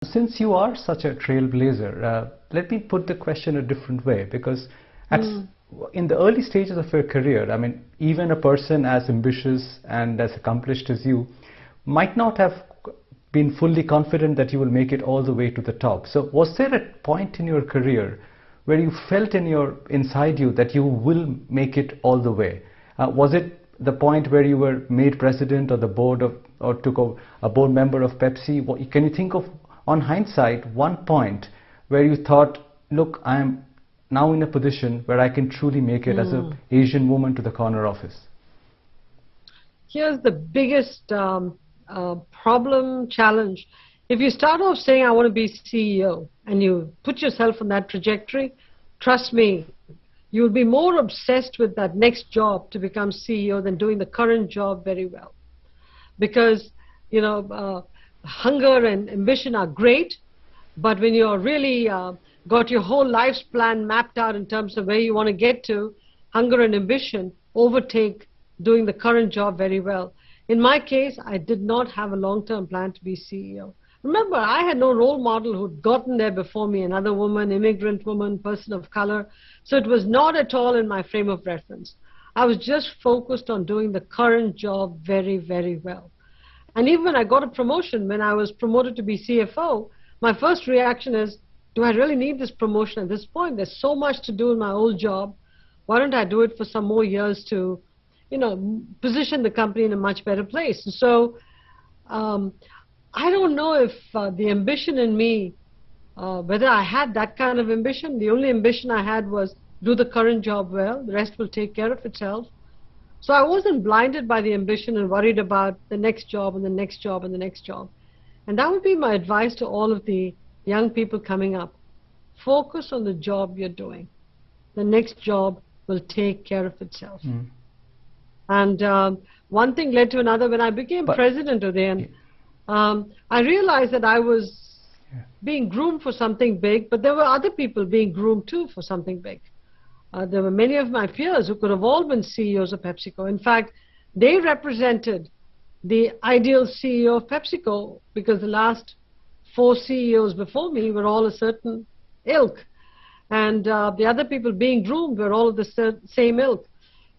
Since you are such a trailblazer, let me put the question a different way, because at, in the early stages of your career, I mean, even a person as ambitious and as accomplished as you might not have been fully confident that you will make it all the way to the top. So was there a point in your career where you felt inside you that you will make it all the way? Was it the point where you were made president of the board of, or took a board member of Pepsi? Can you think of, on hindsight, one point where you thought, look, I am now in a position where I can truly make it as an Asian woman to the corner office? Here's the biggest problem, challenge. If you start off saying, I want to be CEO, and you put yourself on that trajectory, trust me, you'll be more obsessed with that next job to become CEO than doing the current job very well. Because, you know, hunger and ambition are great, but when you're really got your whole life's plan mapped out in terms of where you want to get to, hunger and ambition overtake doing the current job very well. In my case, I did not have a long-term plan to be CEO. Remember, I had no role model who'd gotten there before me, another woman, immigrant woman, person of color. So it was not at all in my frame of reference. I was just focused on doing the current job very, very well. And even when I got a promotion, when I was promoted to be CFO, my first reaction is, do I really need this promotion at this point? There's so much to do in my old job. Why don't I do it for some more years to, you know, position the company in a much better place? And so I don't know if the ambition in me, whether I had that kind of ambition. The only ambition I had was do the current job well. The rest will take care of itself. So I wasn't blinded by the ambition and worried about the next job and the next job and the next job. And that would be my advice to all of the young people coming up. Focus on the job you're doing. The next job will take care of itself. And one thing led to another. When I became president, Udayan, I realized that I was being groomed for something big, but there were other people being groomed too for something big. There were many of my peers who could have all been CEOs of PepsiCo. In fact, they represented the ideal CEO of PepsiCo, because the last 4 CEOs before me were all a certain ilk. And the other people being groomed were all of the same ilk.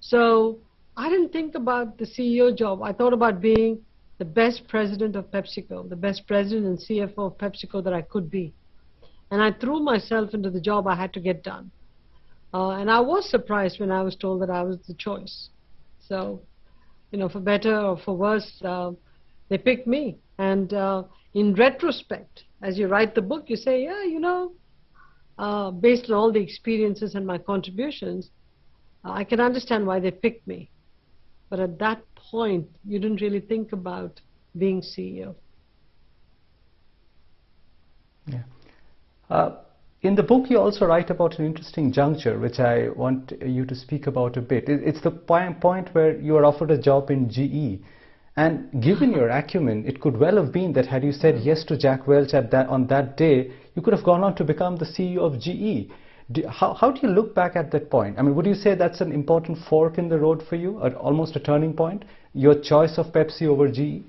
So I didn't think about the CEO job. I thought about being the best president of PepsiCo, the best president and CFO of PepsiCo that I could be. And I threw myself into the job I had to get done. And I was surprised when I was told that I was the choice. So, you know, for better or for worse, they picked me. And in retrospect, as you write the book, you say, yeah, you know, based on all the experiences and my contributions, I can understand why they picked me. But at that point, you didn't really think about being CEO. Yeah. In the book, you also write about an interesting juncture, which I want you to speak about a bit. It's the point where you are offered a job in GE. And given your acumen, it could well have been that had you said yes to Jack Welch on that day, you could have gone on to become the CEO of GE. How do you look back at that point? I mean, would you say that's an important fork in the road for you, or almost a turning point, your choice of Pepsi over GE?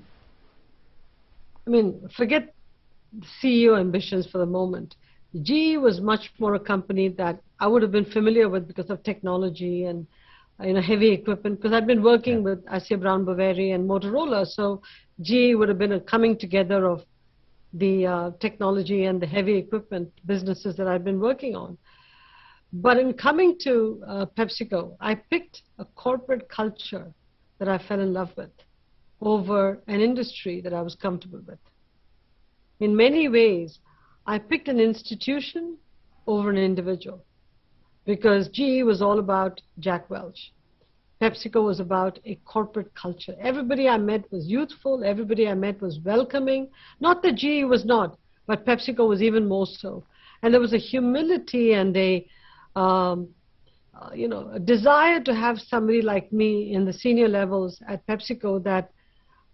I mean, forget CEO ambitions for the moment. GE was much more a company that I would have been familiar with because of technology and, you know, heavy equipment, because I'd been working with Assia Brown Boveri and Motorola. So GE would have been a coming together of the technology and the heavy equipment businesses that I'd been working on. But in coming to PepsiCo, I picked a corporate culture that I fell in love with over an industry that I was comfortable with. In many ways, I picked an institution over an individual, because GE was all about Jack Welch. PepsiCo was about a corporate culture. Everybody I met was youthful. Everybody I met was welcoming. Not that GE was not, but PepsiCo was even more so. And there was a humility and a a desire to have somebody like me in the senior levels at PepsiCo that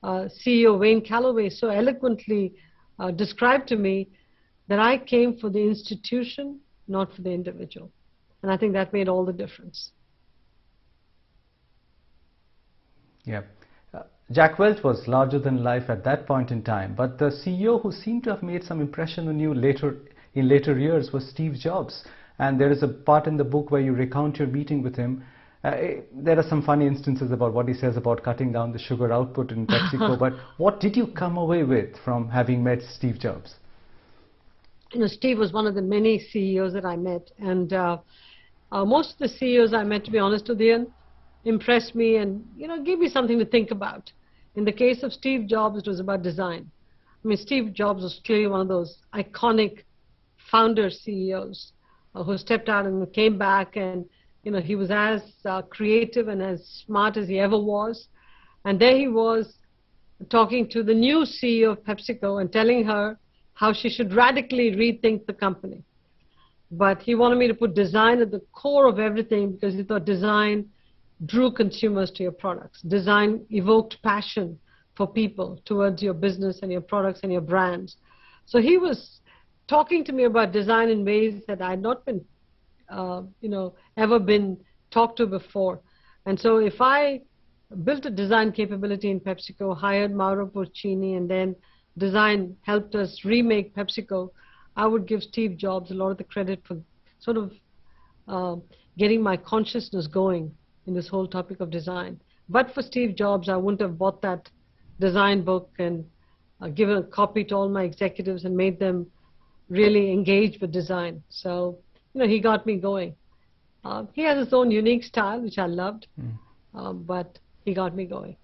CEO Wayne Calloway so eloquently described to me, that I came for the institution, not for the individual. And I think that made all the difference. Yeah. Jack Welch was larger than life at that point in time, but the CEO who seemed to have made some impression on you in later years was Steve Jobs. And there is a part in the book where you recount your meeting with him. There are some funny instances about what he says about cutting down the sugar output in PepsiCo, but what did you come away with from having met Steve Jobs? You know, Steve was one of the many CEOs that I met, and most of the CEOs I met, to be honest with you, impressed me and, you know, gave me something to think about. In the case of Steve Jobs, it was about design. I mean, Steve Jobs was clearly one of those iconic founder CEOs who stepped out and came back, and, you know, he was as creative and as smart as he ever was. And there he was talking to the new CEO of PepsiCo and telling her how she should radically rethink the company. But he wanted me to put design at the core of everything because he thought design drew consumers to your products. Design evoked passion for people towards your business and your products and your brands. So he was talking to me about design in ways that I had not been, ever been talked to before. And so if I built a design capability in PepsiCo, hired Mauro Porcini, and then design helped us remake PepsiCo, I would give Steve Jobs a lot of the credit for sort of getting my consciousness going in this whole topic of design. But for Steve Jobs, I wouldn't have bought that design book and given a copy to all my executives and made them really engage with design. So, you know, he got me going. He has his own unique style, which I loved, but he got me going.